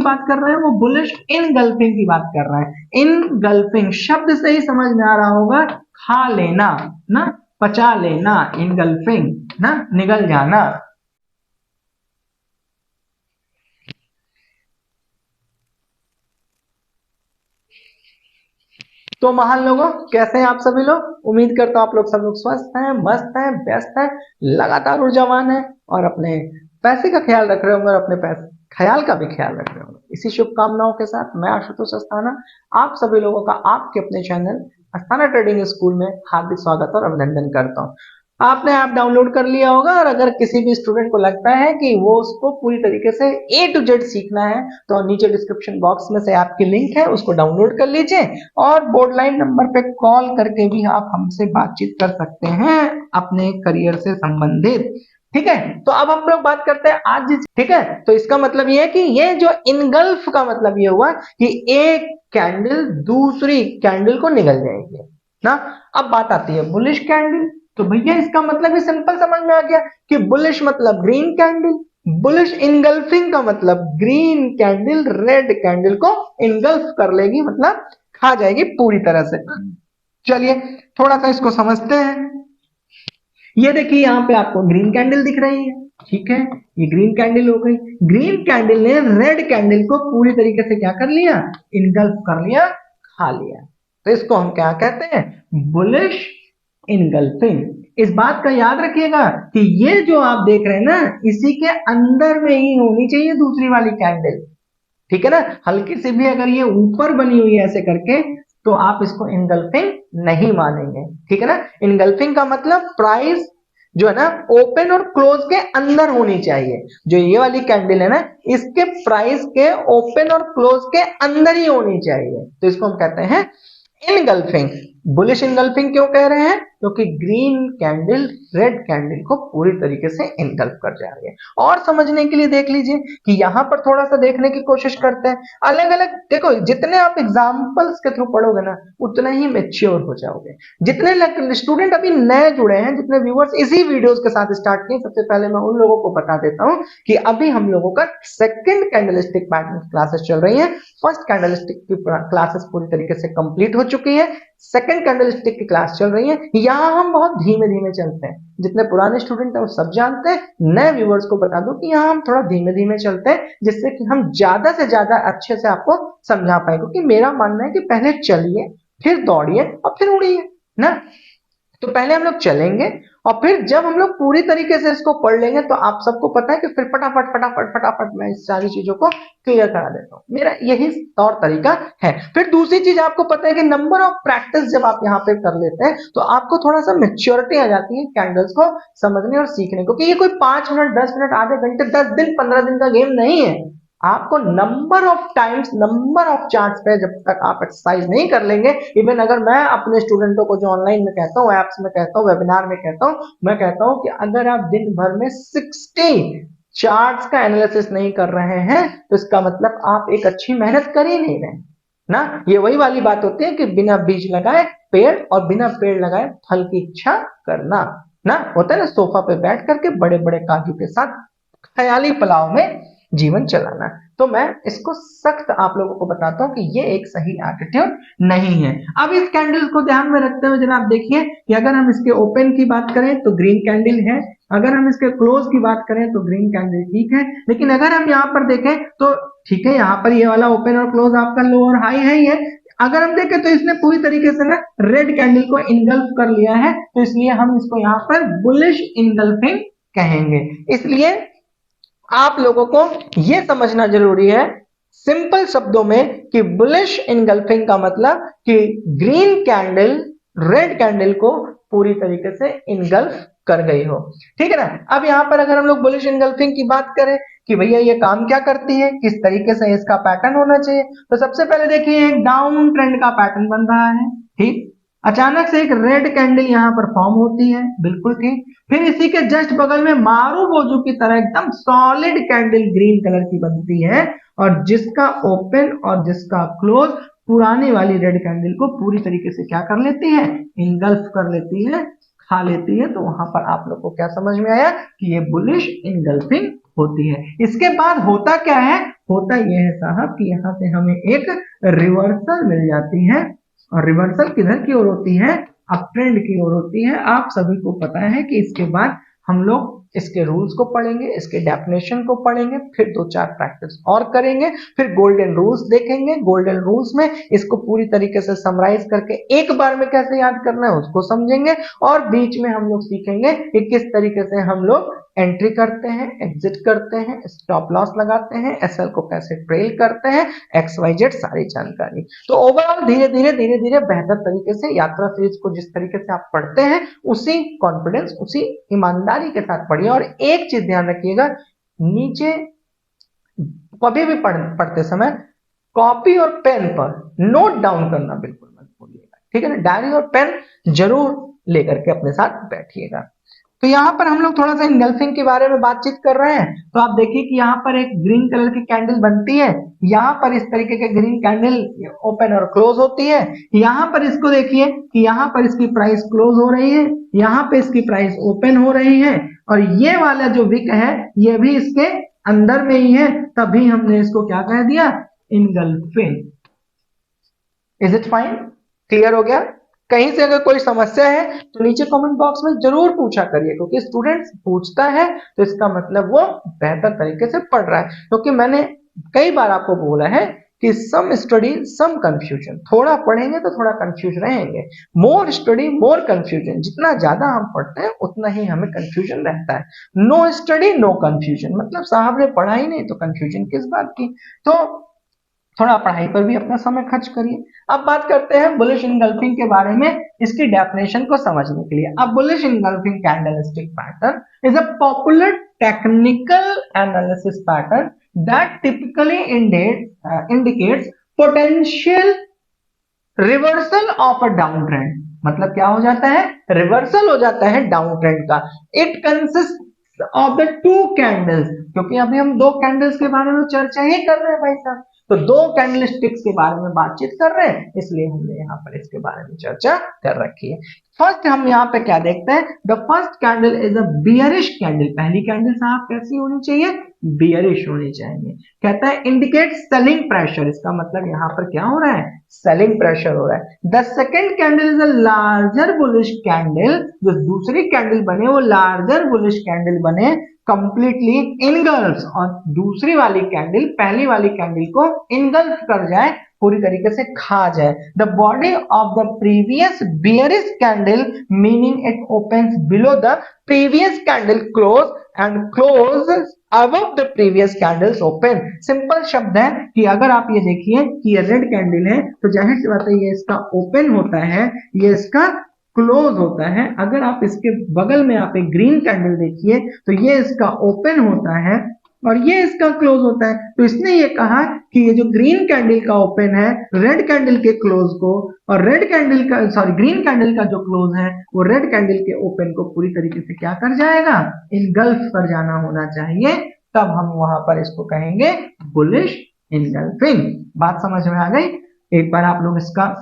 बात कर रहे हैं, वो बुलिश इनगल्फिंग की बात कर रहे हैं। इनगल्फिंग शब्द से ही समझ में आ रहा होगा, खा लेना ना, पचा लेना, इनगल्फिंग ना, निगल जाना। तो महान लोगों, कैसे हैं आप सभी लोग? उम्मीद करता हूं आप लोग सब लोग स्वस्थ हैं, मस्त हैं, व्यस्त हैं, लगातार ऊर्जावान हैं और अपने पैसे का ख्याल रख रहे होंगे और अपने पैसे ख्याल का भी ख्याल रख रहे होंगे। इसी शुभकामनाओं के साथ मैं आशुतोष अस्थाना आप सभी लोगों का आपके अपने चैनल अस्थाना ट्रेडिंग स्कूल में हार्दिक स्वागत और अभिनंदन करता हूं। आपने ऐप डाउनलोड कर लिया होगा और अगर किसी भी स्टूडेंट को लगता है कि वो उसको पूरी तरीके से A to Z सीखना है तो नीचे डिस्क्रिप्शन बॉक्स में से ऐप की लिंक है, उसको डाउनलोड कर लीजिए और बोर्ड लाइन नंबर पे कॉल करके भी आप हमसे बातचीत कर सकते हैं अपने करियर से संबंधित। ठीक है, तो अब हम लोग बात करते हैं आज। ठीक है, तो इसका मतलब ये है कि ये जो इनगल्फ का मतलब ये हुआ कि एक कैंडल दूसरी कैंडल को निगल जाएगी ना। अब बात आती है बुलिश कैंडल, तो भैया इसका मतलब भी सिंपल समझ में आ गया कि बुलिश मतलब ग्रीन कैंडल, बुलिश इनगल्फिंग का मतलब ग्रीन कैंडल रेड कैंडल को इनगल्फ कर लेगी, मतलब खा जाएगी पूरी तरह से। चलिए थोड़ा सा इसको समझते हैं। ये देखिए यहाँ पे आपको ग्रीन कैंडल दिख रही है, ठीक है, ये ग्रीन कैंडल हो गई। ग्रीन कैंडल ने रेड कैंडल को पूरी तरीके से क्या कर लिया, इनगल्फ कर लिया, खा लिया। तो इसको हम क्या कहते हैं, बुलिश इनगल्फिंग। इस बात का याद रखिएगा कि ये जो आप देख रहे हैं ना, इसी के अंदर में ही होनी चाहिए दूसरी वाली कैंडल, ठीक है ना। हल्की सी भी अगर ये ऊपर बनी हुई है ऐसे करके तो आप इसको इनगल्फिंग नहीं मानेंगे, ठीक है ना। इनगल्फिंग का मतलब प्राइस जो है ना ओपन और क्लोज के अंदर होनी चाहिए। जो ये वाली कैंडल है ना, इसके प्राइस के ओपन और क्लोज के अंदर ही होनी चाहिए, तो इसको हम कहते हैं इनगल्फिंग। बुलिश इनगल्फिंग क्यों कह रहे हैं, क्योंकि ग्रीन कैंडल रेड कैंडल को पूरी तरीके से इनगल्फ कर जा रही है। और समझने के लिए देख लीजिए कि यहां पर थोड़ा सा देखने की कोशिश करते हैं। अलग अलग देखो, जितने आप एग्जाम्पल्स के थ्रू पढ़ोगे ना उतना ही मेच्योर हो जाओगे। जितने स्टूडेंट अभी नए जुड़े हैं, जितने व्यूअर्स इसी वीडियोस के साथ स्टार्ट किए, सबसे पहले मैं उन लोगों को बता देता हूं कि अभी हम लोगों का सेकंड कैंडलस्टिक पैटर्न क्लासेस चल रही है। फर्स्ट कैंडलस्टिक की क्लासेस पूरी तरीके से कंप्लीट हो चुकी है, सेकंड कैंडलस्टिक की क्लास चल रही है। यहां हम बहुत धीमे धीमे चलते हैं, जितने पुराने स्टूडेंट हैं वो सब जानते हैं, नए व्यूअर्स को बता दो कि यहां हम थोड़ा धीमे धीमे चलते हैं, जिससे कि हम ज्यादा से ज्यादा अच्छे से आपको समझा पाए। क्योंकि मेरा मानना है कि पहले चलिए, फिर दौड़िए और फिर उड़िए ना। तो पहले हम लोग चलेंगे और फिर जब हम लोग पूरी तरीके से इसको पढ़ लेंगे तो आप सबको पता है कि फिर फटाफट फटाफट फटाफट मैं इस सारी चीजों को क्लियर करा देता हूँ। मेरा यही तौर तरीका है। फिर दूसरी चीज आपको पता है कि नंबर ऑफ प्रैक्टिस जब आप यहाँ पे कर लेते हैं तो आपको थोड़ा सा मेच्योरिटी आ जाती है कैंडल्स को समझने और सीखने को, कि ये कोई 5 मिनट 10 मिनट आधे घंटे 10 दिन 15 दिन का गेम नहीं है। आपको number of times number of charts पे जब तक आप एक्सरसाइज नहीं कर लेंगे, इवन अगर मैं अपने स्टूडेंटों को जो ऑनलाइन में कहता हूँ, एप्स में कहता हूँ, वेबिनार में कहता हूँ, मैं कहता हूँ कि अगर आप दिन भर में 60 चार्ट्स का एनालिसिस नहीं कर रहे हैं तो इसका मतलब आप एक अच्छी मेहनत कर ही नहीं रहे ना। ये वही वाली बात होती है कि बिना बीज लगाए पेड़ और बिना पेड़ लगाए फल की इच्छा करना ना, होता है ना, सोफा पे बैठ करके बड़े बड़े काजू के साथ ख्याली पलाव में जीवन चलाना। तो मैं इसको सख्त आप लोगों को बताता हूं कि ये एक सही एटीट्यूड नहीं है। अब इस कैंडल को ध्यान में रखते हुए जनाब देखिए कि अगर हम इसके ओपन की बात करें तो ग्रीन कैंडल है, अगर हम इसके क्लोज की बात करें तो ग्रीन कैंडल ठीक है, लेकिन अगर हम यहाँ पर देखें तो ठीक है, यहाँ पर ये वाला ओपन और क्लोज आपका लो और हाई है ही है। अगर हम देखें तो इसने पूरी तरीके से ना रेड कैंडल को इनगल्फ कर लिया है, तो इसलिए हम इसको यहाँ पर बुलिश इनगल्फिंग कहेंगे। इसलिए आप लोगों को यह समझना जरूरी है सिंपल शब्दों में कि बुलिश इनगल्फिंग का मतलब कि ग्रीन कैंडल रेड कैंडल को पूरी तरीके से इनगल्फ कर गई हो, ठीक है ना। अब यहां पर अगर हम लोग बुलिश इनगल्फिंग की बात करें कि भैया ये काम क्या करती है, किस तरीके से इसका पैटर्न होना चाहिए, तो सबसे पहले देखिए एक डाउन ट्रेंड का पैटर्न बन रहा है, ठीक। अचानक से एक रेड कैंडल यहां पर फॉर्म होती है, बिल्कुल ठीक। फिर इसी के जस्ट बगल में मारू बोजू की तरह एकदम सॉलिड कैंडल ग्रीन कलर की बनती है और जिसका ओपन और जिसका क्लोज पुरानी वाली रेड कैंडल को पूरी तरीके से क्या कर लेती है, इनगल्फ कर लेती है, खा लेती है। तो वहां पर आप लोग को क्या समझ में आया कि ये बुलिश इनगल्फिंग होती है। इसके बाद होता क्या है, होता यह है साहब कि यहाँ से हमें एक रिवर्सल मिल जाती है, और रिवर्सल किधर की ओर होती है, अप ट्रेंड की ओर होती है। आप सभी को पता है कि इसके बाद हम लोग इसके रूल्स को पढ़ेंगे, इसके डेफिनेशन को पढ़ेंगे, फिर 2-4 प्रैक्टिस और करेंगे, फिर गोल्डन रूल्स देखेंगे। गोल्डन रूल्स में इसको पूरी तरीके से समराइज करके एक बार में कैसे याद करना है उसको समझेंगे, और बीच में हम लोग सीखेंगे कि किस तरीके से हम लोग एंट्री करते हैं, एग्जिट करते हैं, स्टॉप लॉस लगाते हैं, एसएल को कैसे ट्रेल करते हैं, XYZ सारी जानकारी। तो ओवरऑल धीरे धीरे बेहतर तरीके से यात्रा सीरीज को जिस तरीके से आप पढ़ते हैं उसी कॉन्फिडेंस, उसी ईमानदारी के साथ पढ़िए। और एक चीज ध्यान रखिएगा, नीचे कभी भी पढ़ते समय कॉपी और पेन पर नोट डाउन करना बिल्कुल मत भूलिएगा, ठीक है ना। डायरी और पेन जरूर लेकर के अपने साथ बैठिएगा। तो यहाँ पर हम लोग थोड़ा सा इंगल्फिंग के बारे में बातचीत कर रहे हैं। तो आप देखिए कि यहाँ पर एक ग्रीन कलर की कैंडल बनती है, यहाँ पर इस तरीके के ग्रीन कैंडल ओपन और क्लोज होती है। यहाँ पर इसको देखिए कि यहाँ पर इसकी प्राइस क्लोज हो रही है, यहाँ पे इसकी प्राइस ओपन हो रही है, और ये वाला जो विक है ये भी इसके अंदर में ही है, तभी हमने इसको क्या कह दिया, engulfing. Is it fine, clear हो गया। कहीं से अगर कोई समस्या है तो नीचे कमेंट बॉक्स में जरूर पूछा करिए, क्योंकि स्टूडेंट्स पूछता है तो इसका मतलब वो बेहतर तरीके से पढ़ रहा है। क्योंकि मैंने कई बार आपको बोला है कि सम स्टडी सम कंफ्यूजन, थोड़ा पढ़ेंगे तो थोड़ा कंफ्यूज रहेंगे, मोर स्टडी मोर कंफ्यूजन। जितना ज्यादा हम पढ़ते हैं उतना ही हमें कंफ्यूजन रहता है। नो स्टडी नो कंफ्यूजन, मतलब साहब ने पढ़ा ही नहीं तो कंफ्यूजन किस बात की। तो थोड़ा पढ़ाई पर भी अपना समय खर्च करिए। अब बात करते हैं बुलिश इंगल्फिंग के बारे में, इसकी डेफिनेशन को समझने के लिए। अब bullish engulfing candlestick pattern is a popular technical analysis pattern that typically indicates potential reversal of a down trend. मतलब क्या हो जाता है, रिवर्सल हो जाता है डाउन ट्रेंड का। It consist of the two candles, क्योंकि अभी हम दो कैंडल्स के बारे में चर्चा ही कर रहे हैं भाई साहब, तो दो कैंडल स्टिक्स के बारे में बातचीत कर रहे हैं, इसलिए हमने यहाँ पर इसके बारे में चर्चा कर रखी है। फर्स्ट हम यहाँ पे क्या देखते हैं, the first candle is a bearish candle. पहली कैंडल साहब कैसी होनी चाहिए, बियरिश होनी चाहिए। कहता है इंडिकेट सेलिंग प्रेशर, इसका मतलब यहाँ पर क्या हो रहा है, सेलिंग प्रेशर हो रहा है। The second candle is a larger bullish candle, जो दूसरी कैंडल बने वो लार्जर बुलिश कैंडल बने, कंप्लीटली इनगल्फ, और दूसरी वाली कैंडल पहली वाली कैंडल को इनगल्फ कर जाए, पूरी तरीके से खा जाए। The body of the previous bearish candle meaning it opens below the previous candle close and close above the previous candles open. Simple शब्द है कि अगर आप ये देखिए कि ये रेड कैंडल है तो जाहिर सी बात है ये इसका ओपन होता है, ये इसका क्लोज होता है। अगर आप इसके बगल में आप एक ग्रीन कैंडल देखिए तो ये इसका ओपन होता है और ये इसका क्लोज होता है। तो इसने ये कहा कि ये जो ग्रीन कैंडल का ओपन है रेड कैंडल के क्लोज को, और रेड कैंडल का ग्रीन कैंडल का जो क्लोज है वो रेड कैंडल के ओपन को पूरी तरीके से क्या कर जाएगा, इनगल्फ कर जाना होना चाहिए, तब हम वहां पर इसको कहेंगे बुलिश इनगल्फिंग। बात समझ में आ गई। एक बार आप लोग इसका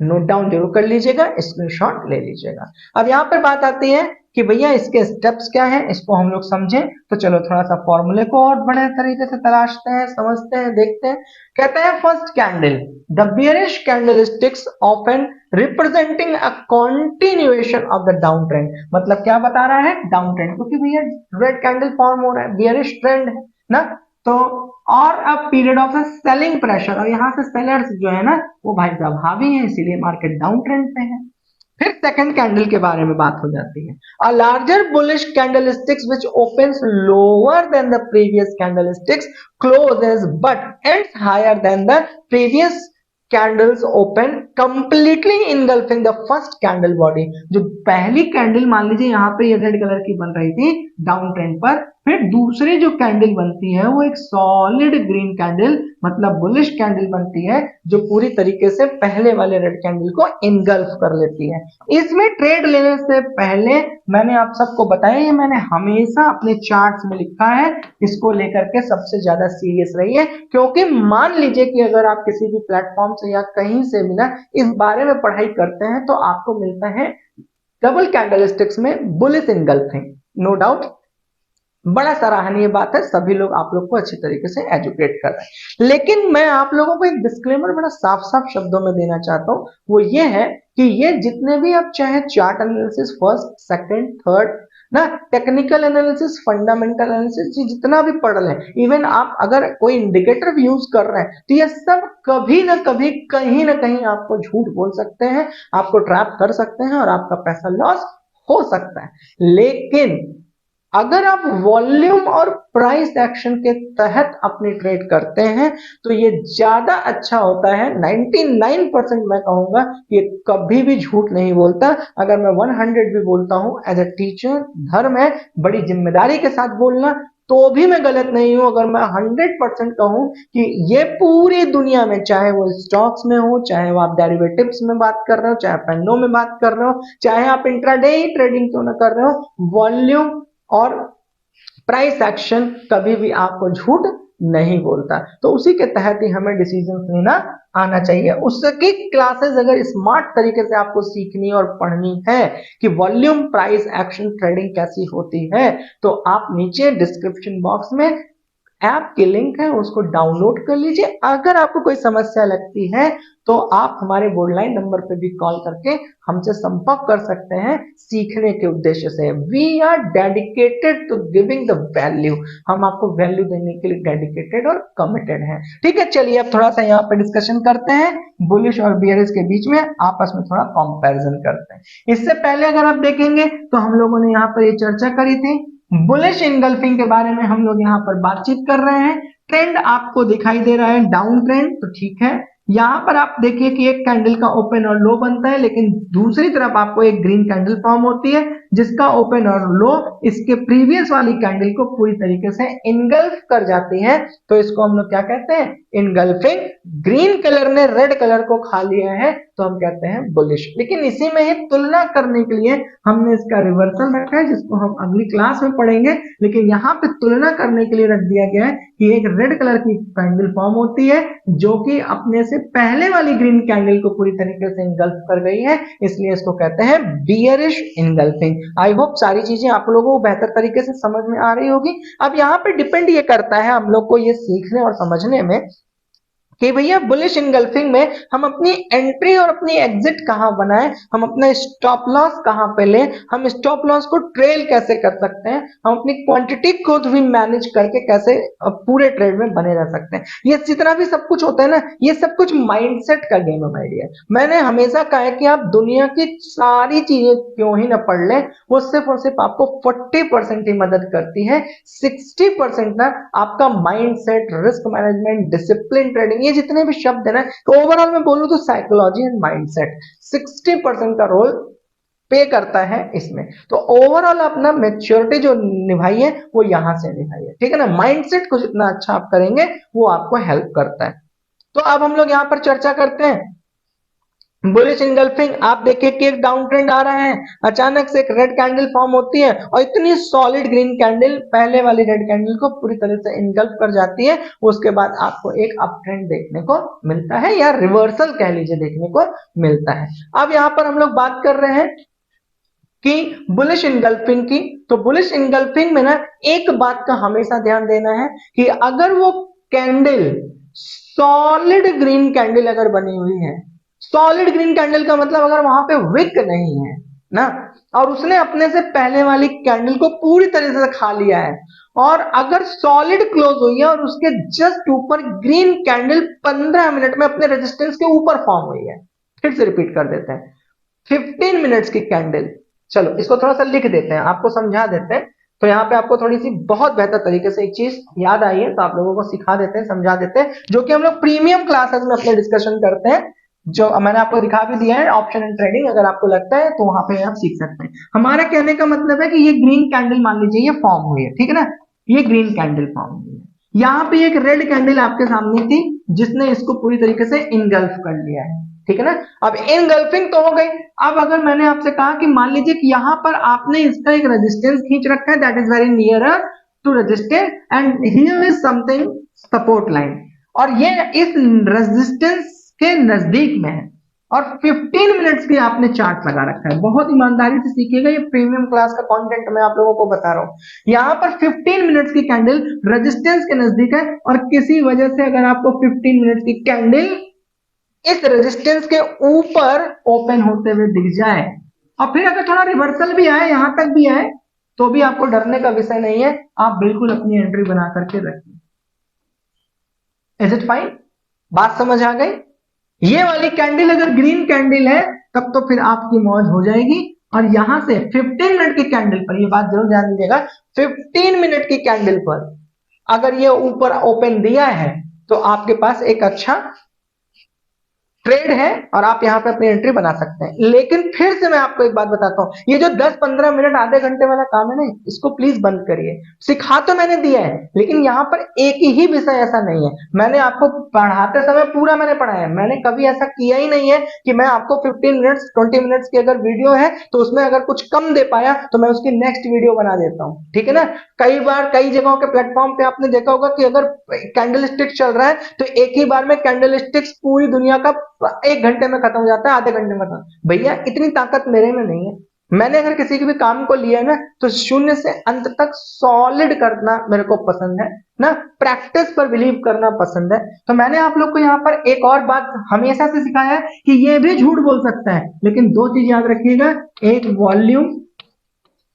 नोट डाउन जरूर कर लीजिएगा, स्क्रीनशॉट ले लीजिएगा। अब यहाँ पर बात आती है कि भैया इसके स्टेप्स क्या हैं, इसको हम लोग समझें। तो चलो थोड़ा सा फॉर्मूले को और बड़े तरीके से तलाशते हैं, समझते हैं, देखते हैं। कहते हैं first candle, the bearish candlesticks often representing a continuation of the down trend. मतलब क्या बता रहा है, डाउन ट्रेंड, क्योंकि भैया रेड कैंडल फॉर्म हो रहा है, बियरिश ट्रेंड है ना, तो और अब पीरियड ऑफ सेलिंग प्रेशर, और यहाँ से सेलर्स जो है ना वो भाई साहब हावी है, इसीलिए मार्केट डाउन ट्रेंड पे है। फिर सेकंड कैंडल के बारे में बात हो जाती है, a larger bullish candlesticks which opens lower than the previous candlesticks closes but ends higher than the previous candles open completely engulfing the first candle body. जो पहली कैंडल मान लीजिए यहाँ पे ये रेड कलर की बन रही थी डाउन ट्रेंड पर, फिर दूसरी जो कैंडल बनती है वो एक सॉलिड ग्रीन कैंडल मतलब बुलिश कैंडल बनती है, जो पूरी तरीके से पहले वाले रेड कैंडल को इनगल्फ कर लेती है। इसमें ट्रेड लेने से पहले मैंने आप सबको बताया, ये मैंने हमेशा अपने चार्ट्स में लिखा है, इसको लेकर के सबसे ज्यादा सीरियस रहिए, क्योंकि मान लीजिए कि अगर आप किसी भी प्लेटफॉर्म से या कहीं से भी ना इस बारे में पढ़ाई करते हैं तो आपको मिलता है डबल कैंडलस्टिक्स में बुलिश इनगल्फिंग, नो डाउट। बड़ा सराहनीय बात है, सभी लोग आप लोग को अच्छी तरीके से एजुकेट कर रहे हैं। लेकिन मैं आप लोगों को एक डिस्क्लेमर बड़ा साफ साफ शब्दों में देना चाहता हूं, वो ये है कि ये जितने भी आप चाहे chart analysis first second third ना, टेक्निकल एनालिसिस फंडामेंटल एनालिसिस, ये जितना भी पढ़ रहे हैं, इवन आप अगर कोई इंडिकेटर यूज कर रहे हैं, तो ये सब कभी ना कभी कहीं ना कहीं आपको झूठ बोल सकते हैं, आपको ट्रैप कर सकते हैं और आपका पैसा लॉस हो सकता है। लेकिन अगर आप वॉल्यूम और प्राइस एक्शन के तहत अपनी ट्रेड करते हैं तो ये ज्यादा अच्छा होता है। 99% मैं कहूंगा ये कभी भी झूठ नहीं बोलता। अगर मैं 100 भी बोलता हूं एज अ टीचर, धर्म है, बड़ी जिम्मेदारी के साथ बोलना, तो भी मैं गलत नहीं हूं। अगर मैं 100% कहूं कि ये पूरी दुनिया में, चाहे वो स्टॉक्स में हो, चाहे वो आप डेरिवेटिव्स में बात कर रहे हो, चाहे पेनों में बात कर रहे हो, चाहे आप इंट्राडे ट्रेडिंग क्यों ना कर रहे हो, वॉल्यूम और प्राइस एक्शन कभी भी आपको झूठ नहीं बोलता। तो उसी के तहत ही हमें डिसीजन लेना आना चाहिए। उसकी क्लासेस अगर स्मार्ट तरीके से आपको सीखनी और पढ़नी है कि वॉल्यूम प्राइस एक्शन ट्रेडिंग कैसी होती है, तो आप नीचे डिस्क्रिप्शन बॉक्स में ऐप की लिंक है, उसको डाउनलोड कर लीजिए। अगर आपको कोई समस्या लगती है तो आप हमारे बोर्डलाइन नंबर पे भी कॉल करके हमसे संपर्क कर सकते हैं सीखने के उद्देश्य से। We are dedicated to giving the value, हम आपको वैल्यू देने के लिए डेडिकेटेड और कमिटेड हैं। ठीक है, चलिए अब थोड़ा सा यहाँ पे डिस्कशन करते हैं, बुलिश और बियरिश के बीच में आपस में थोड़ा कंपैरिजन करते हैं। इससे पहले अगर आप देखेंगे तो हम लोगों ने यहाँ पर ये चर्चा करी थी, बुलिश इनगल्फिंग के बारे में हम लोग यहाँ पर बातचीत कर रहे हैं। ट्रेंड आपको दिखाई दे रहा है डाउन ट्रेंड, तो ठीक है। यहाँ पर आप देखिए कि एक कैंडल का ओपन और लो बनता है, लेकिन दूसरी तरफ आपको एक ग्रीन कैंडल फॉर्म होती है जिसका ओपन और लो इसके प्रीवियस वाली कैंडल को पूरी तरीके से इनगल्फ कर जाती है। तो इसको हम लोग क्या कहते हैं, इनगल्फिंग। ग्रीन कलर ने रेड कलर को खा लिया है तो हम कहते हैं बुलिश। लेकिन इसी में ही तुलना करने के लिए हमने इसका रिवर्सल रखा है जिसको हम अगली क्लास में पढ़ेंगे। लेकिन यहाँ पे तुलना करने के लिए रख दिया गया है कि एक रेड कलर की कैंडल फॉर्म होती है जो कि अपने से पहले वाली ग्रीन कैंडल को पूरी तरीके से इनगल्फ कर गई है, इसलिए इसको कहते हैं बियरिश इनगल्फिंग। आई होप सारी चीजें आप लोगों को बेहतर तरीके से समझ में आ रही होगी। अब यहाँ पे डिपेंड ये करता है हम लोग को ये सीखने और समझने में कि भैया बुलिश इनगल्फिंग में हम अपनी एंट्री और अपनी एग्जिट कहां बनाएं, हम अपना स्टॉप लॉस कहां पे लें, हम स्टॉप लॉस को ट्रेल कैसे कर सकते हैं, हम अपनी क्वांटिटी को भी मैनेज करके कैसे पूरे ट्रेड में बने रह सकते हैं। ये जितना भी सब कुछ होता है ना, ये सब कुछ माइंडसेट का गेम है माय डियर। मैंने हमेशा कहा है कि आप दुनिया की सारी चीजें क्यों ही ना पढ़ लें, वो सिर्फ और सिर्फ आपको 40% ही मदद करती है। 60% ना आपका mindset, risk management, discipline trading, ये जितने भी शब्द है ना, तो ओवरऑल मैं बोलूं तो साइकोलॉजी एंड माइंडसेट 60% का रोल पे करता है इसमें। तो ओवरऑल अपना मैच्योरिटी जो निभाइए वो यहां से निभाइए, ठीक है ना। माइंडसेट को जितना अच्छा आप करेंगे वो आपको हेल्प करता है। तो अब हम लोग यहां पर चर्चा करते हैं बुलिश इनगल्फिंग। आप देखिए कि एक डाउन ट्रेंड आ रहा है, अचानक से एक रेड कैंडल फॉर्म होती है और इतनी सॉलिड ग्रीन कैंडल पहले वाली रेड कैंडल को पूरी तरह से इनगल्फ कर जाती है। उसके बाद आपको एक अप ट्रेंड देखने को मिलता है या रिवर्सल कह लीजिए देखने को मिलता है। अब यहां पर हम लोग बात कर रहे हैं कि बुलिश इनगल्फिंग की। तो बुलिश इनगल्फिंग में ना एक बात का हमेशा ध्यान देना है कि अगर वो कैंडल सॉलिड ग्रीन कैंडल अगर बनी हुई है, सॉलिड ग्रीन कैंडल का मतलब अगर वहां पे विक नहीं है ना, और उसने अपने से पहले वाली कैंडल को पूरी तरह से खा लिया है, और अगर सॉलिड क्लोज हुई है और उसके जस्ट ऊपर ग्रीन कैंडल 15 मिनट में अपने रेजिस्टेंस के ऊपर फॉर्म हुई है। फिर से रिपीट कर देते हैं, 15 मिनट्स की कैंडल। चलो इसको थोड़ा सा लिख देते हैं, आपको समझा देते हैं। तो यहाँ पे आपको थोड़ी सी बहुत बेहतर तरीके से एक चीज याद आई है तो आप लोगों को सिखा देते हैं, समझा देते हैं, जो कि हम लोग प्रीमियम क्लासेस में अपने डिस्कशन करते हैं, जो मैंने आपको दिखा भी दिया है ऑप्शन एंड ट्रेडिंग। अगर आपको लगता है तो वहां पे आप सीख सकते हैं। हमारा कहने का मतलब है कि ये ग्रीन कैंडल मान लीजिए ये फॉर्म हुई है, ठीक है ना, ये ग्रीन कैंडल फॉर्म हुई है। यहाँ पे एक रेड कैंडल आपके सामने थी जिसने इसको पूरी तरीके से इनगल्फ कर लिया है, ठीक है ना। अब इनगल्फिंग तो हो गई। अब अगर मैंने आपसे कहा कि मान लीजिए कि यहां पर आपने इसका एक रेजिस्टेंस खींच रखा है that is very near to resistance and here is something support line, और ये इस रेजिस्टेंस के नजदीक में है, और 15 मिनट्स की आपने चार्ट लगा रखा है। बहुत ईमानदारी से सीखिएगा, ये प्रीमियम क्लास का कंटेंट मैं आप लोगों को बता रहा हूं। यहाँ पर 15 मिनट्स की कैंडल रेजिस्टेंस के नजदीक है, और किसी वजह से अगर आपको 15 मिनट्स की कैंडल इस रेजिस्टेंस के ऊपर ओपन होते हुए दिख जाए, और फिर अगर थोड़ा रिवर्सल भी आए, यहां तक भी आए, तो भी आपको डरने का विषय नहीं है, आप बिल्कुल अपनी एंट्री बना करके रखिए। Is it fine? बात समझ आ गई? ये वाली कैंडल अगर ग्रीन कैंडल है तब तो फिर आपकी मौज हो जाएगी। और यहां से 15 मिनट की कैंडल पर, ये बात जरूर ध्यान दीजिएगा, 15 मिनट की कैंडल पर अगर ये ऊपर ओपन दिया है तो आपके पास एक अच्छा ट्रेड है और आप यहां पे अपनी एंट्री बना सकते हैं। लेकिन फिर से मैं आपको एक बात बताता हूं, ये जो 10-15 मिनट आधे घंटे वाला काम है ना, इसको प्लीज बंद करिए। सिखा तो मैंने दिया है, लेकिन यहां पर एक ही विषय ऐसा नहीं है। मैंने आपको पढ़ाते समय पूरा मैंने पढ़ाया है, मैंने कभी ऐसा किया ही नहीं है कि मैं आपको 15 मिनट्स 20 मिनट्स की अगर वीडियो है तो उसमें अगर कुछ कम दे पाया तो मैं उसकी नेक्स्ट वीडियो बना देता हूं, ठीक है ना। कई बार कई जगहों के प्लेटफॉर्म पे आपने देखा होगा कि अगर कैंडल स्टिक चल रहा है तो एक ही बार में कैंडल स्टिक्स पूरी दुनिया का 1 घंटे में खत्म हो जाता है, आधे घंटे में खत्म। भैया इतनी ताकत मेरे में नहीं है। मैंने अगर किसी के भी काम को लिया है ना, तो शून्य से अंत तक सॉलिड करना मेरे को पसंद है ना, प्रैक्टिस पर बिलीव करना पसंद है। तो मैंने आप लोग को यहाँ पर एक और बात हमेशा से सिखाया है कि ये भी झूठ बोल सकता है, लेकिन दो चीज याद रखिएगा, एक वॉल्यूम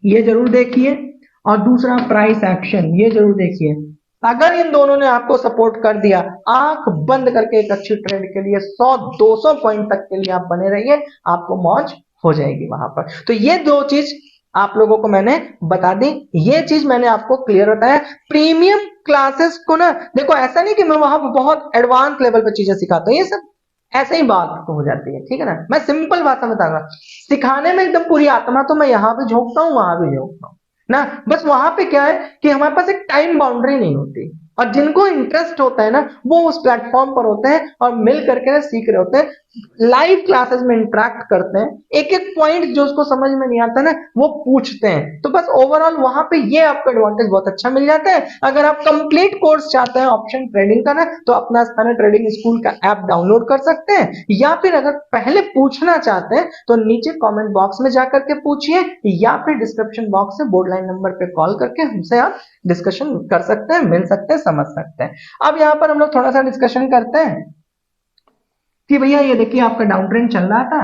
ये जरूर देखिए, और दूसरा प्राइस एक्शन ये जरूर देखिए। अगर इन दोनों ने आपको सपोर्ट कर दिया, आंख बंद करके एक अच्छी ट्रेड के लिए 100-200 पॉइंट तक के लिए आप बने रहिए, आपको मौज हो जाएगी वहां पर। तो ये दो चीज आप लोगों को मैंने बता दी, ये चीज मैंने आपको क्लियर बताया। प्रीमियम क्लासेस को ना देखो, ऐसा नहीं कि मैं वहां पर बहुत एडवांस लेवल पर चीजें सिखाता हूँ, ये सब ऐसे ही बात हो जाती है, ठीक है ना। मैं सिंपल भाषा में बताऊंगा, सिखाने में एकदम पूरी आत्मा तो मैं यहाँ भी झोंकता हूँ, वहां भी झोंकता हूँ ना। बस वहां पे क्या है कि हमारे पास एक टाइम बाउंड्री नहीं होती, और जिनको इंटरेस्ट होता है ना वो उस प्लेटफॉर्म पर होते हैं और मिल करके ना सीख रहे होते हैं, लाइव क्लासेस में इंटरेक्ट करते हैं, एक एक पॉइंट जो उसको समझ में नहीं आता ना वो पूछते हैं। तो बस ओवरऑल वहां पे ये आपको एडवांटेज बहुत अच्छा मिल जाता है। अगर आप कंप्लीट कोर्स चाहते हैं ऑप्शन ट्रेडिंग का ना, तो अपना स्थाना ट्रेडिंग स्कूल का ऐप डाउनलोड कर सकते हैं, या फिर अगर पहले पूछना चाहते हैं तो नीचे कमेंट बॉक्स में जाकर के पूछिए, या फिर डिस्क्रिप्शन बॉक्स से बोर्ड लाइन नंबर पे कॉल करके हमसे आप डिस्कशन कर सकते हैं, मिल सकते हैं, समझ सकते हैं। अब यहाँ पर हम लोग थोड़ा सा डिस्कशन करते हैं कि भैया ये देखिए आपका डाउन ट्रेंड चल रहा था,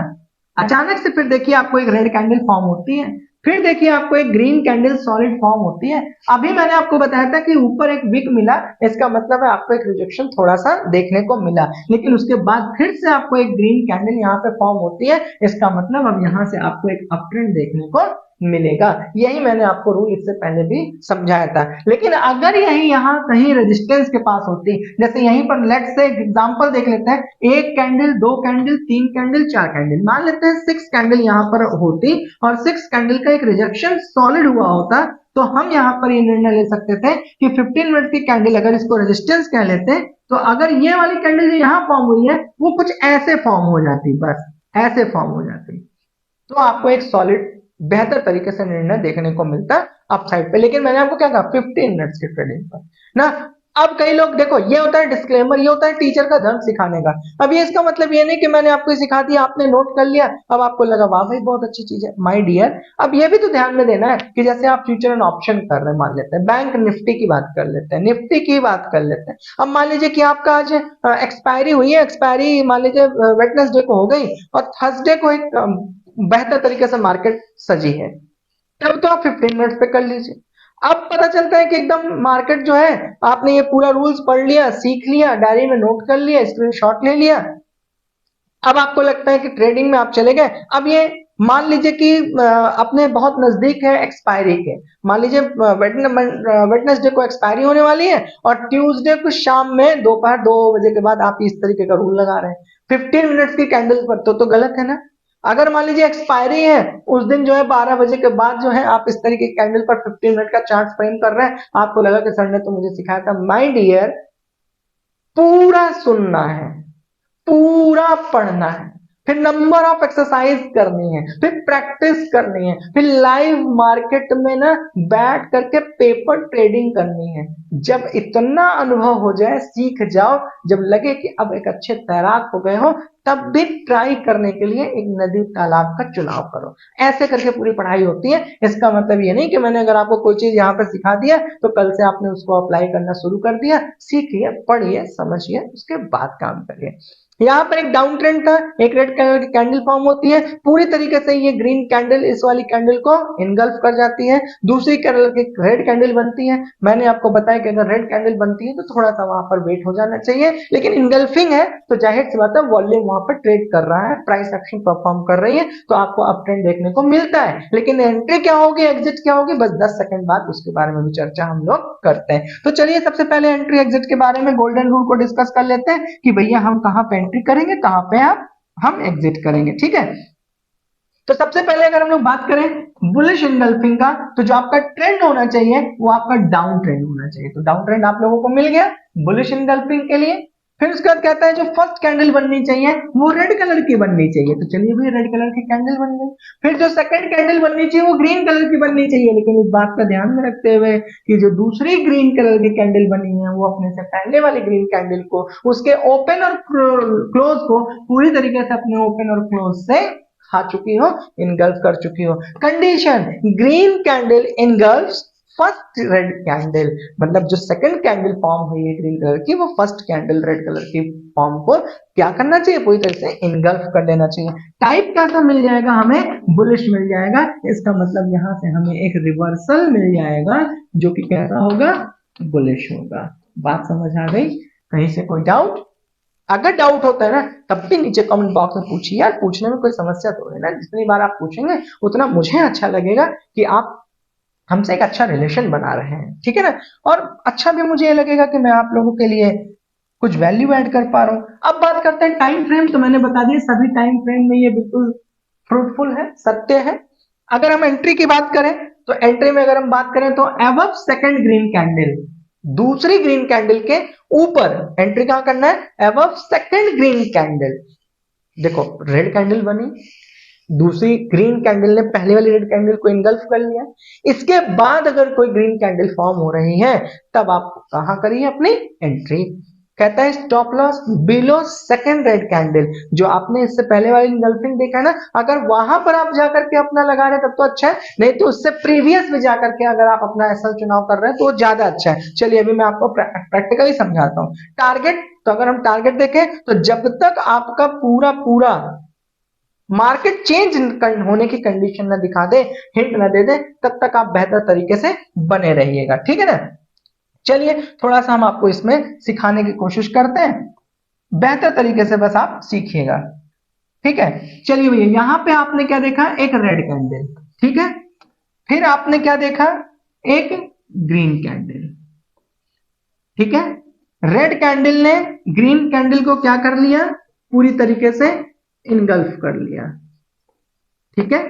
अचानक से फिर देखिए आपको एक रेड कैंडल फॉर्म होती है, फिर देखिए आपको एक ग्रीन कैंडल सॉलिड फॉर्म होती है। अभी मैंने आपको बताया था कि ऊपर एक विक मिला, इसका मतलब है आपको एक रिजेक्शन थोड़ा सा देखने को मिला, लेकिन उसके बाद फिर से आपको एक ग्रीन कैंडल यहाँ पे फॉर्म होती है, इसका मतलब अब यहाँ से आपको एक अप ट्रेंड देखने को मिलेगा। यही मैंने आपको रूल इससे पहले भी समझाया था। लेकिन अगर यही यहाँ कहीं रेजिस्टेंस के पास होती, जैसे यहीं पर लेट्स से एग्जांपल देख लेते हैं, एक कैंडल, दो कैंडल, तीन कैंडल, चार कैंडल, मान लेते हैं 6 कैंडल यहाँ पर होती और 6 कैंडल का एक रिजेक्शन सॉलिड हुआ होता, तो हम यहाँ पर ये निर्णय ले सकते थे कि 15 मिनट की कैंडल अगर इसको रेजिस्टेंस कह लेते, तो अगर ये वाली कैंडल जो यहाँ फॉर्म हुई है वो कुछ ऐसे फॉर्म हो जाती, बस ऐसे फॉर्म हो जाती, तो आपको एक सॉलिड बेहतर तरीके से निर्णय देखने को मिलता अपसाइड पे। लेकिन मैंने आपको क्या कहा, 15 मिनट्स की ट्रेडिंग पर ना। अब कई लोग देखो, ये होता है डिस्क्लेमर, ये होता है टीचर का धर्म सिखाने का। अब ये इसका मतलब ये नहीं कि मैंने आपको सिखा दिया, आपने नोट कर लिया, अब आपको लगा वाह भाई बहुत अच्छी चीज है। माय डियर, अब ये भी तो ध्यान में देना है कि जैसे आप फ्यूचर एंड ऑप्शन कर रहे हैं, मान लेते हैं बैंक निफ्टी की बात कर लेते हैं, निफ्टी की बात कर लेते हैं। अब मान लीजिए कि आपका आज एक्सपायरी हुई है, एक्सपायरी मान लीजिए वेडनेसडे को हो गई, और थर्सडे को एक बेहतर तरीके से मार्केट सजी है, तब तो आप 15 मिनट्स पे कर लीजिए। अब पता चलता है कि एकदम मार्केट जो है, आपने ये पूरा रूल्स पढ़ लिया, सीख लिया, डायरी में नोट कर लिया, स्क्रीनशॉट ले लिया, अब आपको लगता है कि ट्रेडिंग में आप चले गए। अब ये मान लीजिए कि अपने बहुत नजदीक है एक्सपायरी के, मान लीजिए वेडनेसडे को एक्सपायरी होने वाली है और ट्यूसडे को शाम में दोपहर 2 बजे के बाद आप इस तरीके का रूल लगा रहे हैं 15 मिनट्स की कैंडल पर, तो गलत है ना। अगर मान लीजिए एक्सपायरी है उस दिन जो है 12 बजे के बाद जो है आप इस तरीके की कैंडल पर 15 मिनट का चार्ट फ्रेम कर रहे हैं, आपको लगा कि सर ने तो मुझे सिखाया था। माय डियर, पूरा सुनना है, पूरा पढ़ना है, फिर नंबर ऑफ एक्सरसाइज करनी है, फिर प्रैक्टिस करनी है, फिर लाइव मार्केट में ना बैठ करके पेपर ट्रेडिंग करनी है। जब इतना अनुभव हो जाए, सीख जाओ, जब लगे कि अब एक अच्छे तैराक हो गए हो, तब भी ट्राई करने के लिए एक नदी तालाब का चुनाव करो। ऐसे करके पूरी पढ़ाई होती है। इसका मतलब ये नहीं कि मैंने अगर आपको कोई चीज यहाँ पर सिखा दिया तो कल से आपने उसको अप्लाई करना शुरू कर दिया। सीखिए, पढ़िए, समझिए, उसके बाद काम करिए। यहाँ पर एक डाउन ट्रेंड था, एक रेड कलर की कैंडल फॉर्म होती है, पूरी तरीके से ये ग्रीन कैंडल इस वाली कैंडल को इनगल्फ कर जाती है। दूसरी कलर की रेड कैंडल बनती है। मैंने आपको बताया कि अगर रेड कैंडल बनती है तो थोड़ा सा वहां पर वेट हो जाना चाहिए, लेकिन इनगल्फिंग है तो जाहिर सी बात है वॉल्यूम वहां पर ट्रेड कर रहा है, प्राइस एक्शन परफॉर्म कर रही है, तो आपको अप ट्रेंड देखने को मिलता है। लेकिन एंट्री क्या होगी, एग्जिट क्या होगी, बस 10 सेकंड बाद उसके बारे में भी चर्चा हम लोग करते हैं। तो चलिए सबसे पहले एंट्री एग्जिट के बारे में गोल्डन रूल को डिस्कस कर लेते हैं कि भैया हम कहां पे एंट्री करेंगे, कहां पे हम एग्जिट करेंगे। ठीक है, तो सबसे पहले अगर हम लोग बात करें बुलिश इनगल्फिंग का, तो जो आपका ट्रेंड होना चाहिए वो आपका डाउन ट्रेंड होना चाहिए। तो डाउन ट्रेंड आप लोगों को मिल गया बुलिश इनगल्फिंग के लिए। फिर उसके बाद कहता है जो फर्स्ट कैंडल बननी चाहिए वो रेड कलर की बननी चाहिए। तो चलिए भाई रेड कलर की कैंडल बन गई। फिर जो सेकंड कैंडल बननी चाहिए वो ग्रीन कलर की बननी चाहिए, लेकिन इस बात का ध्यान में रखते हुए कि जो दूसरी ग्रीन कलर की कैंडल बनी है वो अपने से पहले वाली ग्रीन कैंडल को, उसके ओपन और क्लोज को पूरी तरीके से अपने ओपन और क्लोज से खा चुकी हो, इनगल्फ कर चुकी हो। Condition, green candle engulfs first red candle, मतलब जो सेकंड कैंडल फॉर्म हुई है ग्रीन कलर की, वो फर्स्ट कैंडल रेड कलर की फॉर्म को क्या करना चाहिए, पूरी तरह से इनगल्फ कर देना चाहिए। टाइप कैसा मिल जाएगा हमें, बुलिश मिल जाएगा। इसका मतलब यहां से हमें एक रिवर्सल मिल जाएगा जो कि कैसा होगा, बुलिश होगा। बात समझ आ गई? कहीं से कोई डाउट? अगर डाउट होता है ना तब भी नीचे कमेंट बॉक्स में पूछिए यार, पूछने में कोई समस्या तो है ना। जितनी बार आप पूछेंगे उतना मुझे अच्छा लगेगा कि आप हमसे एक अच्छा रिलेशन बना रहे हैं, ठीक है ना। और अच्छा भी मुझे ये लगेगा कि मैं आप लोगों के लिए कुछ वैल्यू ऐड कर पा रहा हूं। अब बात करते हैं टाइम फ्रेम। तो मैंने बता दिया सभी टाइम फ्रेम में ये बिल्कुल फ्रूटफुल है, सत्य है। अगर हम एंट्री की बात करें तो एंट्री में अगर हम बात करें तो एबव सेकंड ग्रीन कैंडल, दूसरी ग्रीन कैंडल के ऊपर एंट्री कहां करना है, एबव सेकंड ग्रीन कैंडल। देखो रेड कैंडल बनी, दूसरी ग्रीन कैंडल ने पहले वाली रेड कैंडल को इनगल्फ कर लिया, इसके बाद अगर कोई ग्रीन कैंडल फॉर्म हो रही है तब आप कहां करिए अपनी एंट्री। कहता है stop loss below second red candle, जो आपने इससे पहले वाली इनगल्फिंग देखा है ना, अगर वहां पर आप जाकर के अपना लगा रहे तब तो अच्छा है, नहीं तो उससे प्रीवियस में जाकर के अगर आप अपना एसएल चुनाव कर रहे हैं तो ज्यादा अच्छा है। चलिए अभी मैं आपको प्रैक्टिकली समझाता हूं। टारगेट, तो अगर हम टारगेट देखें तो जब तक आपका पूरा पूरा मार्केट चेंज होने की कंडीशन ना दिखा दे, हिंट ना दे दे, तब तक आप बेहतर तरीके से बने रहिएगा, ठीक है ना। चलिए थोड़ा सा हम आपको इसमें सिखाने की कोशिश करते हैं, बेहतर तरीके से बस आप सीखिएगा, ठीक है। चलिए भैया यहां पे आपने क्या देखा, एक रेड कैंडल, ठीक है। फिर आपने क्या देखा, एक ग्रीन कैंडल, ठीक है। रेड कैंडल ने ग्रीन कैंडल को क्या कर लिया, पूरी तरीके से इनगल्फ कर लिया, ठीक है।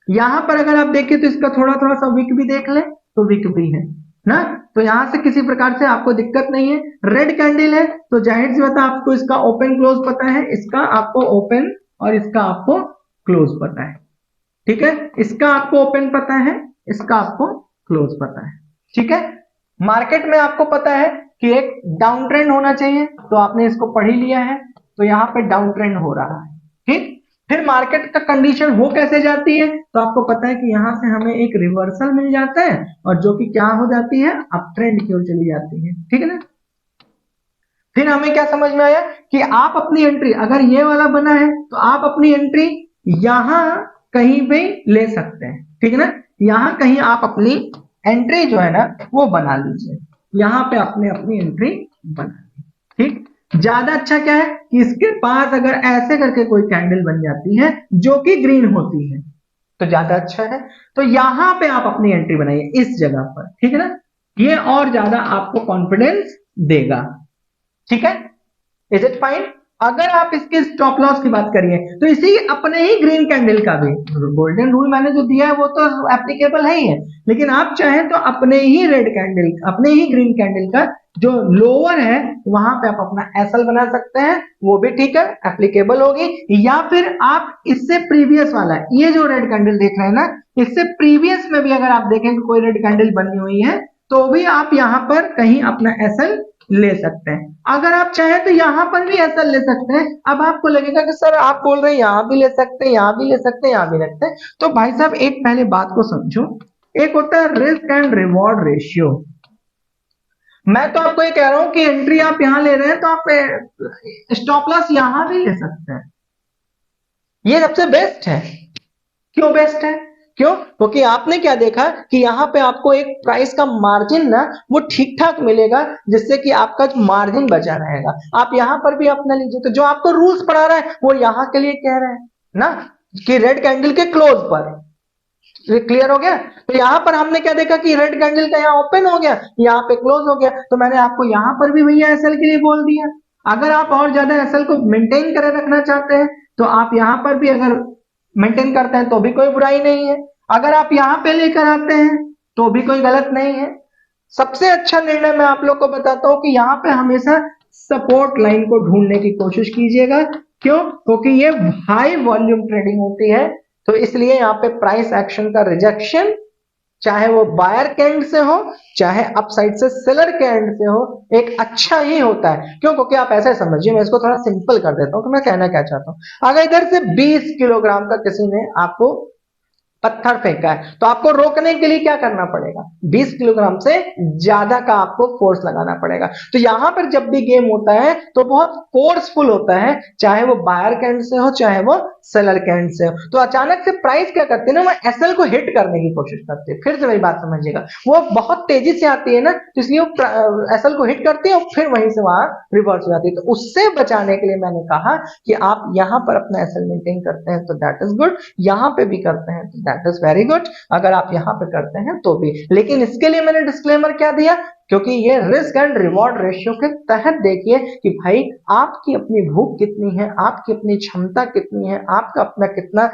यहां पर अगर आप देखें तो इसका थोड़ा थोड़ा सा विक भी देख ले तो विक भी है ना, तो यहां से किसी प्रकार से आपको दिक्कत नहीं है। रेड कैंडल है तो जाहिर सी बात है आपको इसका ओपन क्लोज पता है, इसका आपको ओपन और इसका आपको क्लोज पता है, ठीक है। इसका आपको ओपन पता है, इसका आपको क्लोज पता है, ठीक है। मार्केट में आपको पता है कि एक डाउन ट्रेंड होना चाहिए, तो आपने इसको पढ़ ही लिया है, तो यहां पे डाउन ट्रेंड हो रहा है, ठीक। फिर मार्केट का कंडीशन हो कैसे जाती है, तो आपको पता है कि यहां से हमें एक रिवर्सल मिल जाता है और जो कि क्या हो जाती है, अप ट्रेंड की ओर चली जाती है, ठीक है ना। फिर हमें क्या समझ में आया कि आप अपनी एंट्री, अगर ये वाला बना है तो आप अपनी एंट्री यहां कहीं भी ले सकते हैं, ठीक है ना। यहां कहीं आप अपनी एंट्री जो है ना वो बना लीजिए, यहां पे आपने अपनी एंट्री बना ली, ठीक। ज्यादा अच्छा क्या है कि इसके पास अगर ऐसे करके कोई कैंडल बन जाती है जो कि ग्रीन होती है तो ज्यादा अच्छा है, तो यहां पे आप अपनी एंट्री बनाइए इस जगह पर, ठीक है ना। ये और ज्यादा आपको कॉन्फिडेंस देगा, ठीक है। Is it fine? अगर आप इसके स्टॉप लॉस की बात करिए तो इसी अपने ही ग्रीन कैंडल का भी गोल्डन रूल मैंने जो दिया है वो तो एप्लीकेबल है ही है, लेकिन आप चाहें तो अपने ही रेड कैंडल, अपने ही ग्रीन कैंडल का जो लोअर है वहां पे आप अपना एसएल बना सकते हैं, वो भी ठीक है, एप्लीकेबल होगी। या फिर आप इससे प्रीवियस वाला है, ये जो रेड कैंडल देख रहे हैं ना, इससे प्रीवियस में भी अगर आप देखें कि कोई रेड कैंडल बनी हुई है तो भी आप यहां पर कहीं अपना एसएल ले सकते हैं। अगर आप चाहें तो यहां पर भी ऐसा ले सकते हैं। अब आपको लगेगा कि सर आप बोल रहे हैं यहां भी ले सकते हैं, यहां भी ले सकते हैं, यहां भी ले सकते हैं, तो भाई साहब एक पहले बात को समझो, एक होता है रिस्क एंड रिवॉर्ड रेशियो। मैं तो आपको ये कह रहा हूं कि एंट्री आप यहां ले रहे हैं तो आप स्टॉप लॉस यहां भी ले सकते हैं, ये सबसे बेस्ट है। क्यों बेस्ट है? क्यों? क्योंकि आपने क्या देखा कि यहां पे आपको एक प्राइस का मार्जिन ना वो ठीक ठाक मिलेगा, जिससे कि आपका मार्जिन बचा रहेगा। आप यहां पर भी अपना लीजिए, तो जो आपको रूल्स पढ़ा रहा है वो यहां के लिए कह रहे हैं ना कि रेड कैंडल के क्लोज पर, क्लियर हो गया? तो यहां पर हमने क्या देखा कि रेड कैंडल का यहाँ ओपन हो गया, यहाँ पे क्लोज हो गया, तो मैंने आपको यहां पर भी भैया एसएल के लिए बोल दिया। अगर आप और ज्यादा एसएल को मेंटेन करे रखना चाहते हैं तो आप यहां पर भी अगर मेंटेन करते हैं तो भी कोई बुराई नहीं है, अगर आप यहां पे लेकर आते हैं तो भी कोई गलत नहीं है। सबसे अच्छा निर्णय मैं आप लोग को बताता हूं कि यहाँ पे हमेशा सपोर्ट लाइन को ढूंढने की कोशिश कीजिएगा। क्यों? क्योंकि ये हाई वॉल्यूम ट्रेडिंग होती है, तो इसलिए यहाँ पे प्राइस एक्शन का रिजेक्शन चाहे वो बायर के एंड से हो चाहे अपसाइड से सेलर के एंड से हो एक अच्छा ही होता है। क्यों? क्योंकि आप ऐसे समझिए, मैं इसको थोड़ा सिंपल कर देता हूं, तो मैं कहना क्या चाहता हूं, अगर इधर से 20 किलोग्राम का किसी ने आपको पत्थर फेंका है तो आपको रोकने के लिए क्या करना पड़ेगा, 20 किलोग्राम से ज्यादा का आपको फोर्स लगाना पड़ेगा। तो यहां पर जब भी गेम होता है तो बहुत फोर्सफुल होता है, चाहे वो बायर के एंड से हो चाहे वो सेलर के एंड से हो। तो अचानक से प्राइस क्या करती है ना, वो एसएल को हिट करने की कोशिश करती है। फिर से मेरी बात समझिएगा, वो बहुत तेजी से आती है ना, तो इसलिए वो एसएल को हिट करती है और फिर वहीं से वहां रिवर्स हो जाती है। तो उससे बचाने के लिए मैंने कहा कि आप यहां पर अपना एसएल मेंटेन करते हैं तो दैट इज गुड, यहां पे भी करते हैं तो दैट इज वेरी गुड, अगर आप यहां पे करते हैं तो भी। लेकिन इसके लिए मैंने डिस्क्लेमर क्या दिया, क्योंकि ये रिस्क एंड रिवॉर्ड रेशियो के तहत देखिए कि भाई आपकी अपनी भूख कितनी है, आपकी अपनी क्षमता कितनी है, आपका अपना कितना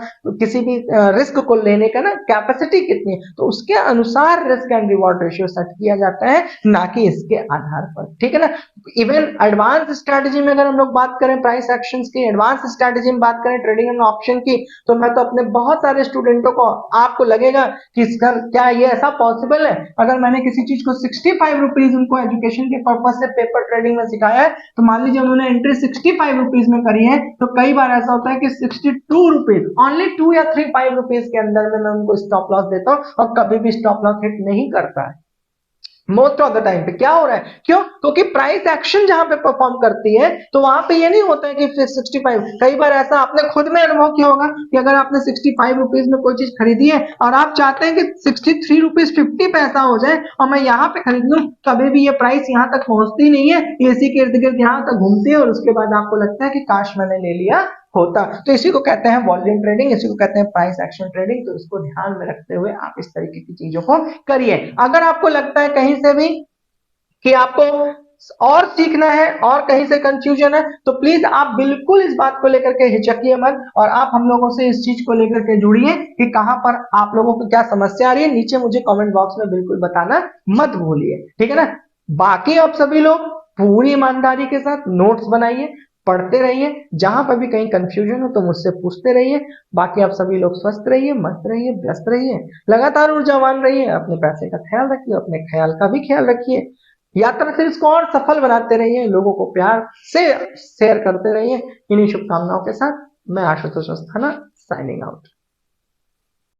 किसी भी रिस्क को लेने का ना कैपेसिटी कितनी है, तो उसके अनुसार risk and reward ratio set किया जाता है, ना कि इसके आधार पर। ठीक है ना? इवन एडवांस स्ट्रेटेजी में अगर हम लोग बात करें प्राइस एक्शंस की, एडवांस स्ट्रेटेजी में बात करें ट्रेडिंग एंड ऑप्शन की, तो मैं तो अपने बहुत सारे स्टूडेंटों को, आपको लगेगा कि इसका क्या ये ऐसा पॉसिबल है, अगर मैंने किसी चीज को 65 रुपीज उनको एजुकेशन के पर्पज से पेपर ट्रेडिंग में सिखाया है, तो मान लीजिए उन्होंने एंट्री 65 रुपीज में करी है, तो कई बार ऐसा होता है कि 62 रुपीज, ओनली 2 या 3 5 रुपीज के अंदर में मैं उनको स्टॉप लॉस देता हूँ और कभी भी स्टॉप लॉस हिट नहीं करता है मोस्ट ऑफ द टाइम पे। क्या हो रहा है? क्यों? क्योंकि प्राइस एक्शन जहां पे परफॉर्म करती है तो वहां पे ये नहीं होता है कि 65, कई बार ऐसा आपने खुद में अनुभव किया होगा कि अगर आपने 65 रुपीज में कोई चीज खरीदी है और आप चाहते हैं कि 63 रुपीज 50 पैसा हो जाए और मैं यहाँ पे खरीद लूं, कभी भी ये प्राइस यहाँ तक पहुंचती नहीं है, इसी के इर्द गिर्द यहाँ तक घूमती है और उसके बाद आपको लगता है कि काश मैंने ले लिया होता। तो इसी को कहते हैं वॉल्यूम ट्रेडिंग, इसी को कहते हैं प्राइस एक्शन ट्रेडिंग। तो इसको ध्यान में रखते हुए आप इस तरीके की चीजों को करिए। अगर आपको लगता है कहीं से भी कि आपको और सीखना है और कहीं से कंफ्यूजन है, तो प्लीज आप बिल्कुल इस बात को लेकर के हिचकिए मत और आप हम लोगों से इस चीज को लेकर के जुड़िए कि कहां पर आप लोगों को क्या समस्या आ रही है, नीचे मुझे कमेंट बॉक्स में बिल्कुल बताना मत भूलिए। ठीक है ना? बाकी आप सभी लोग पूरी ईमानदारी के साथ नोट्स बनाइए, पढ़ते रहिए, जहां पर भी कहीं कंफ्यूजन हो तो मुझसे पूछते रहिए। बाकी आप सभी लोग स्वस्थ रहिए, मस्त रहिए, व्यस्त रहिए, लगातार ऊर्जावान रहिए, अपने पैसे का ख्याल रखिए, अपने ख्याल का भी ख्याल रखिए, यात्रा से इसको और सफल बनाते रहिए, लोगों को प्यार से शेयर करते रहिए। इन्हीं शुभकामनाओं के साथ मैं आशुतोष अस्थाना साइनिंग आउट।